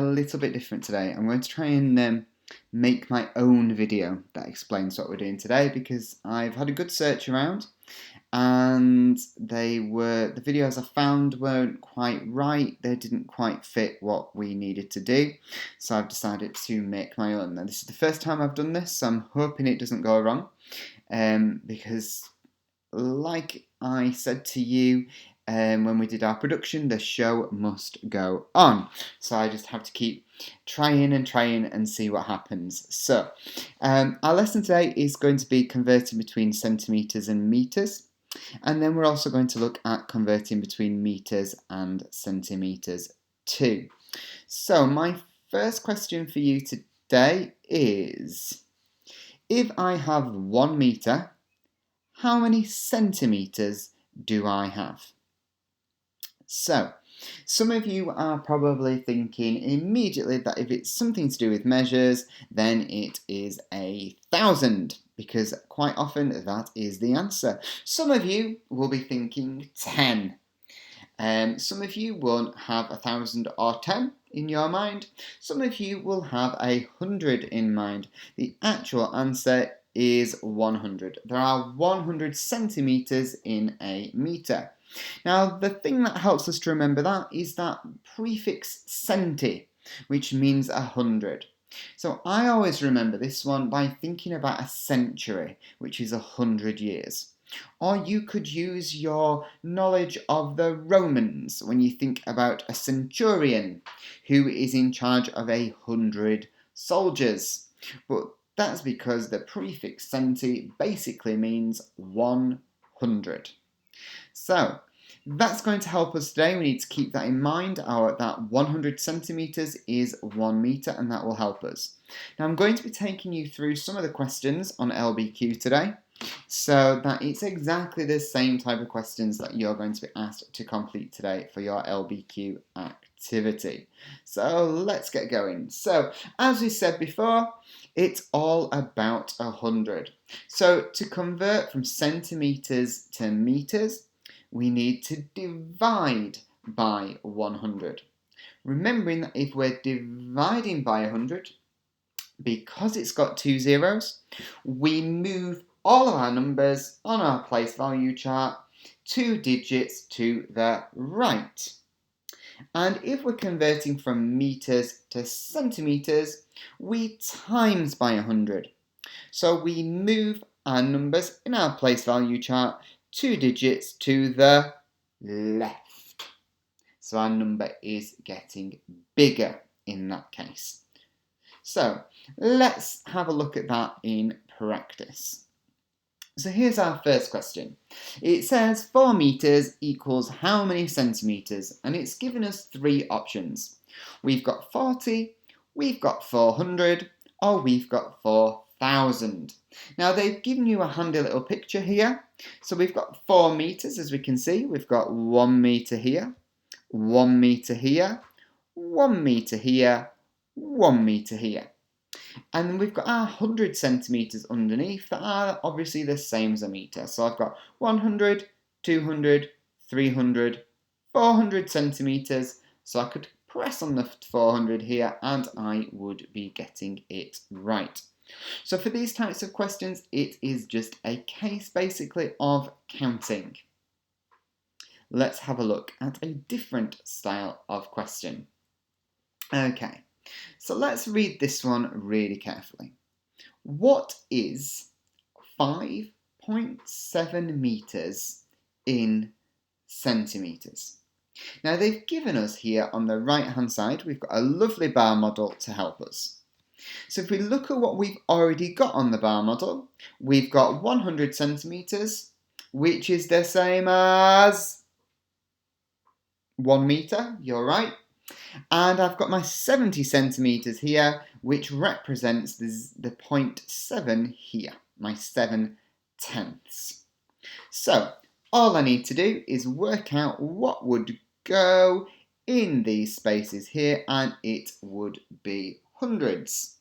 A little bit different today. I'm going to try and make my own video that explains what we're doing today because I've had a good search around and the videos I found weren't quite right. They didn't quite fit what we needed to do, so I've decided to make my own. Now this is the first time I've done this, so I'm hoping it doesn't go wrong, because like I said to you when we did our production, the show must go on. So I just have to keep trying and see what happens. So our lesson today is going to be converting between centimetres and metres. And then we're also going to look at converting between metres and centimetres too. So my first question for you today is, if I have 1 metre, how many centimetres do I have? So, some of you are probably thinking immediately that if it's something to do with measures, then it is 1,000, because quite often that is the answer. Some of you will be thinking 10. Some of you won't have 1,000 or 10 in your mind. Some of you will have 100 in mind. The actual answer is 100. There are 100 centimetres in a metre. Now, the thing that helps us to remember that is that prefix centi, which means 100. So I always remember this one by thinking about a century, which is 100 years. Or you could use your knowledge of the Romans when you think about a centurion who is in charge of 100 soldiers. But that's because the prefix centi basically means 100. So that's going to help us today. We need to keep that in mind. That 100 centimetres is 1 metre, and that will help us. Now I'm going to be taking you through some of the questions on LBQ today, so that it's exactly the same type of questions that you're going to be asked to complete today for your LBQ activity. So let's get going. So as we said before, it's all about 100. So to convert from centimetres to metres, we need to divide by 100. Remembering that if we're dividing by 100, because it's got 2 zeros, we move all of our numbers on our place value chart 2 digits to the right. And if we're converting from metres to centimetres, we times by 100. So we move our numbers in our place value chart 2 digits to the left. So our number is getting bigger in that case. So let's have a look at that in practice. So here's our first question. It says 4 metres equals how many centimetres? And it's given us 3 options. We've got 40, we've got 400, or we've got 4,000. Now they've given you a handy little picture here. So we've got 4 metres, as we can see. We've got 1 metre here, 1 metre here, 1 metre here, 1 metre here. And then we've got our 100 centimetres underneath that are obviously the same as a metre. So I've got 100, 200, 300, 400 centimetres. So I could press on the 400 here and I would be getting it right. So for these types of questions, it is just a case basically of counting. Let's have a look at a different style of question. Okay, so let's read this one really carefully. What is 5.7 metres in centimetres? Now they've given us here on the right hand side, we've got a lovely bar model to help us. So if we look at what we've already got on the bar model, we've got 100 centimetres, which is the same as 1 metre, you're right. And I've got my 70 centimetres here, which represents the 0.7 here, my 7/10. So all I need to do is work out what would go in these spaces here, and it would be hundreds.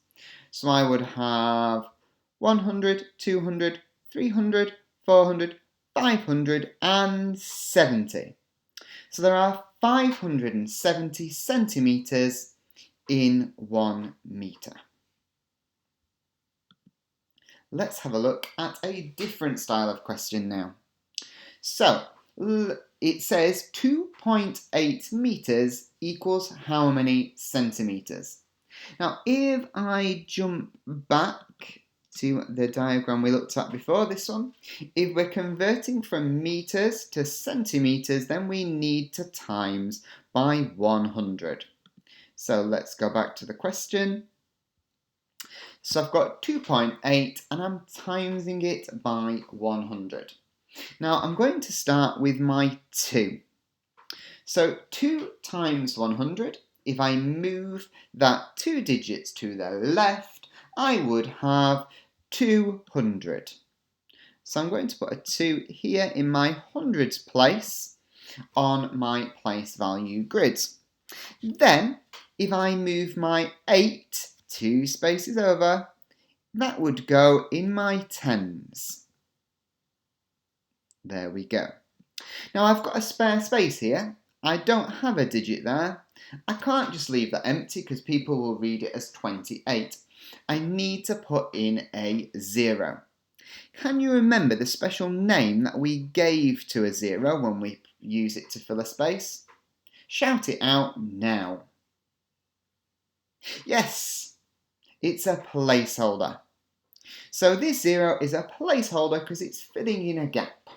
So I would have 100, 200, 300, 400, 500 and 70. So there are 570 centimetres in 1 metre. Let's have a look at a different style of question now. So, it says 2.8 metres equals how many centimetres? Now, if I jump back to the diagram we looked at before, this one, if we're converting from metres to centimetres, then we need to times by 100. So let's go back to the question. So I've got 2.8 and I'm timesing it by 100. Now I'm going to start with my 2. So 2 times 100, if I move that 2 digits to the left, I would have 200. So I'm going to put a 2 here in my hundreds place on my place value grid. Then, if I move my 8 2 spaces over, that would go in my tens. There we go. Now I've got a spare space here. I don't have a digit there. I can't just leave that empty because people will read it as 28. I need to put in a 0. Can you remember the special name that we gave to a 0 when we use it to fill a space? Shout it out now. Yes, it's a placeholder. So this 0 is a placeholder because it's filling in a gap.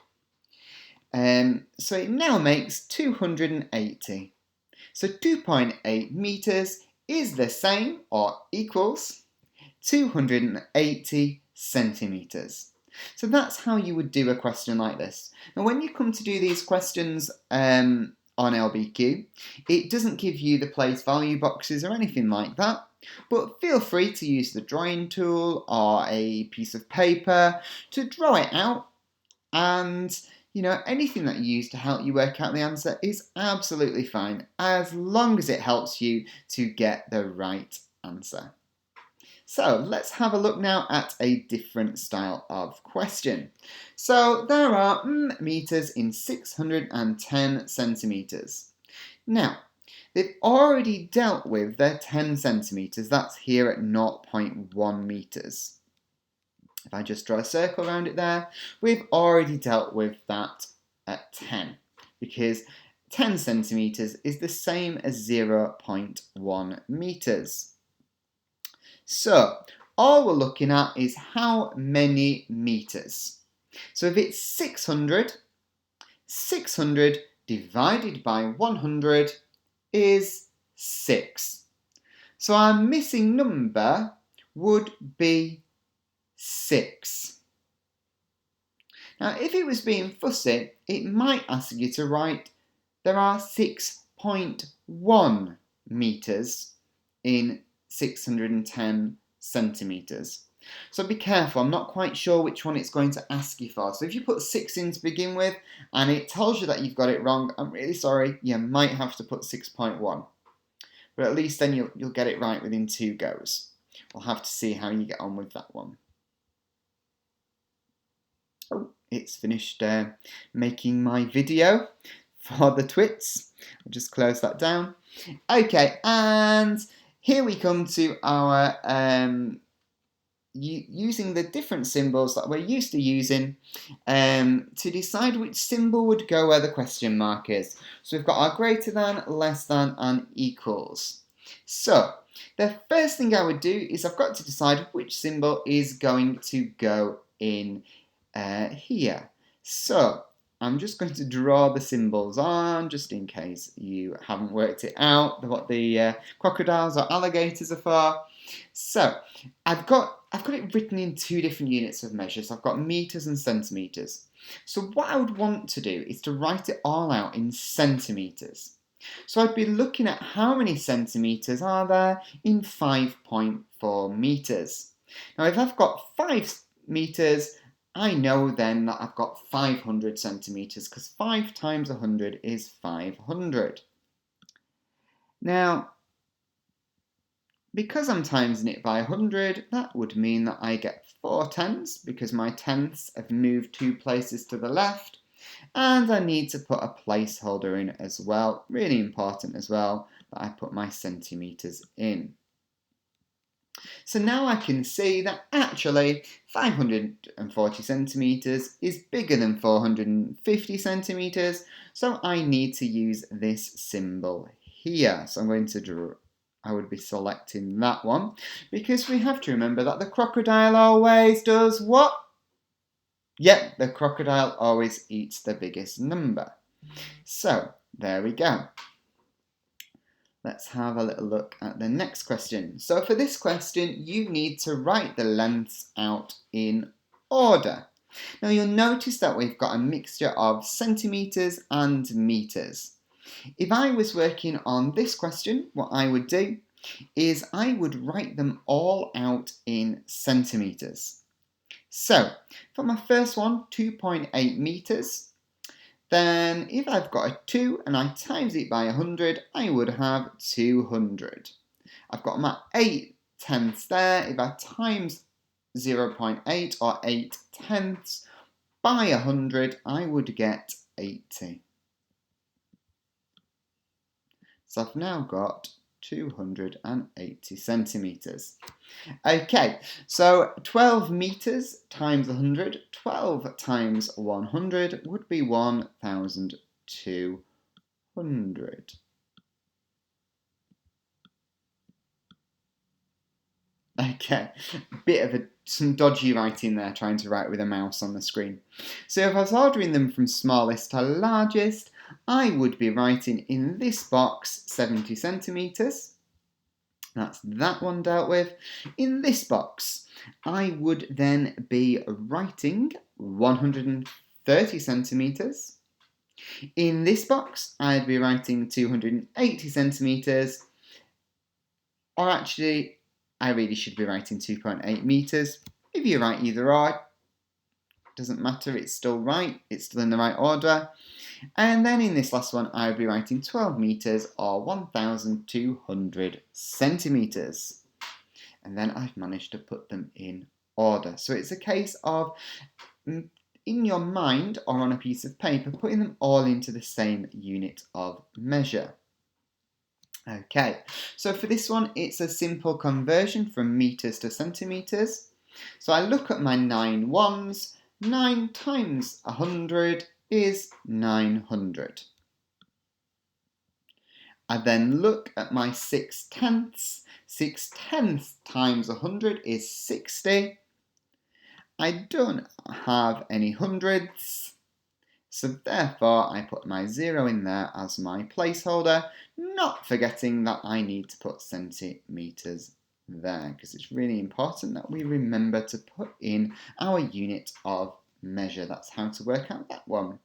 So it now makes 280. So 2.8 metres is the same or equals 280 centimetres. So that's how you would do a question like this. Now when you come to do these questions on LBQ, it doesn't give you the place value boxes or anything like that, but feel free to use the drawing tool or a piece of paper to draw it out, and anything that you use to help you work out the answer is absolutely fine, as long as it helps you to get the right answer. So let's have a look now at a different style of question. So there are metres in 610 centimetres. Now, they've already dealt with their 10 centimetres, that's here at 0.1 metres. If I just draw a circle around it there, we've already dealt with that at 10, because 10 centimetres is the same as 0.1 metres. So, all we're looking at is how many metres. So if it's 600, 600 divided by 100 is 6. So our missing number would be 6. Now if it was being fussy, it might ask you to write there are 6.1 metres in 610 centimetres. So be careful, I'm not quite sure which one it's going to ask you for. So if you put 6 in to begin with and it tells you that you've got it wrong, I'm really sorry, you might have to put 6.1. But at least then you'll get it right within 2 goes. We'll have to see how you get on with that one. Oh, it's finished making my video for the twits. I'll just close that down. Okay, and here we come to our using the different symbols that we're used to using to decide which symbol would go where the question mark is. So we've got our greater than, less than, and equals. So the first thing I would do is I've got to decide which symbol is going to go in here. So I'm just going to draw the symbols on, just in case you haven't worked it out, what the crocodiles or alligators are for. So I've got it written in 2 different units of measure. So I've got metres and centimetres. So what I would want to do is to write it all out in centimetres. So I'd be looking at how many centimetres are there in 5.4 metres. Now if I've got 5 metres, I know then that I've got 500 centimetres, because 5 times 100 is 500. Now, because I'm timesing it by 100, that would mean that I get 4 tenths, because my tenths have moved 2 places to the left, and I need to put a placeholder in as well, really important as well, that I put my centimetres in. So now I can see that actually 540 centimetres is bigger than 450 centimetres, so I need to use this symbol here. So I'm going to draw, I would be selecting that one, because we have to remember that the crocodile always does what? Yep, the crocodile always eats the biggest number. So there we go. Let's have a little look at the next question. So for this question, you need to write the lengths out in order. Now you'll notice that we've got a mixture of centimetres and metres. If I was working on this question, what I would do is I would write them all out in centimetres. So for my first one, 2.8 metres. Then if I've got a 2 and I times it by 100, I would have 200. I've got my 8 tenths there. If I times 0.8 or 8 tenths by 100, I would get 80. So I've now got 280 centimetres. Okay, so 12 metres times 100, 12 times 100 would be 1,200. Okay, bit of some dodgy writing there, trying to write with a mouse on the screen. So if I was ordering them from smallest to largest, I would be writing in this box 70 centimetres. That's that one dealt with. In this box, I would then be writing 130 centimetres. In this box, I'd be writing 280 centimetres. Or actually, I really should be writing 2.8 metres. If you write either or, doesn't matter, it's still right. It's still in the right order. And then in this last one, I would be writing 12 metres or 1,200 centimetres. And then I've managed to put them in order. So it's a case of, in your mind or on a piece of paper, putting them all into the same unit of measure. Okay, so for this one, it's a simple conversion from metres to centimetres. So I look at my 9 ones. 9 times 100 is 900. I then look at my 6 tenths. 6 tenths times 100 is 60. I don't have any hundredths, so therefore I put my 0 in there as my placeholder, not forgetting that I need to put centimetres there, because it's really important that we remember to put in our unit of measure. That's how to work out that one.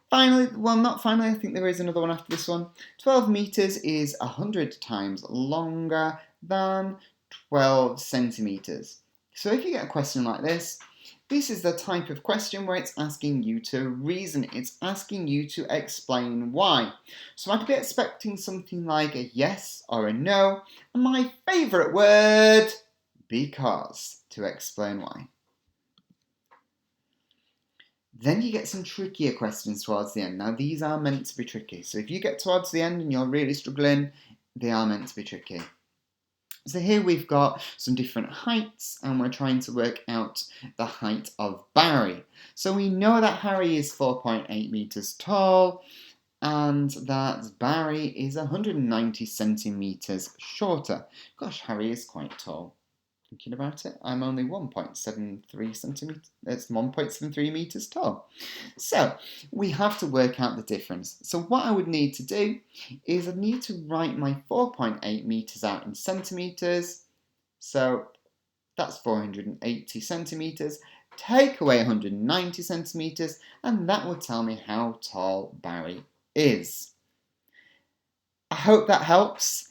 Finally, well, not finally, I think there is another one after this one. 12 metres is 100 times longer than 12 centimetres. So if you get a question like this is the type of question where it's asking you to reason. It's asking you to explain why. So I'd be expecting something like a yes or a no, and my favourite word, because, to explain why. Then you get some trickier questions towards the end. Now these are meant to be tricky, so if you get towards the end and you're really struggling, they are meant to be tricky. So here we've got some different heights, and we're trying to work out the height of Barry. So we know that Harry is 4.8 metres tall, and that Barry is 190 centimetres shorter. Gosh, Harry is quite tall. Thinking about it, I'm only 1.73 centimetres. It's 1.73 metres tall. So we have to work out the difference. So what I would need to do is I need to write my 4.8 metres out in centimetres. So that's 480 centimetres. Take away 190 centimetres, and that will tell me how tall Barry is. I hope that helps.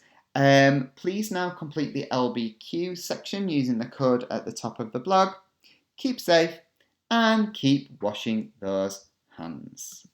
Please now complete the LBQ section using the code at the top of the blog. Keep safe and keep washing those hands.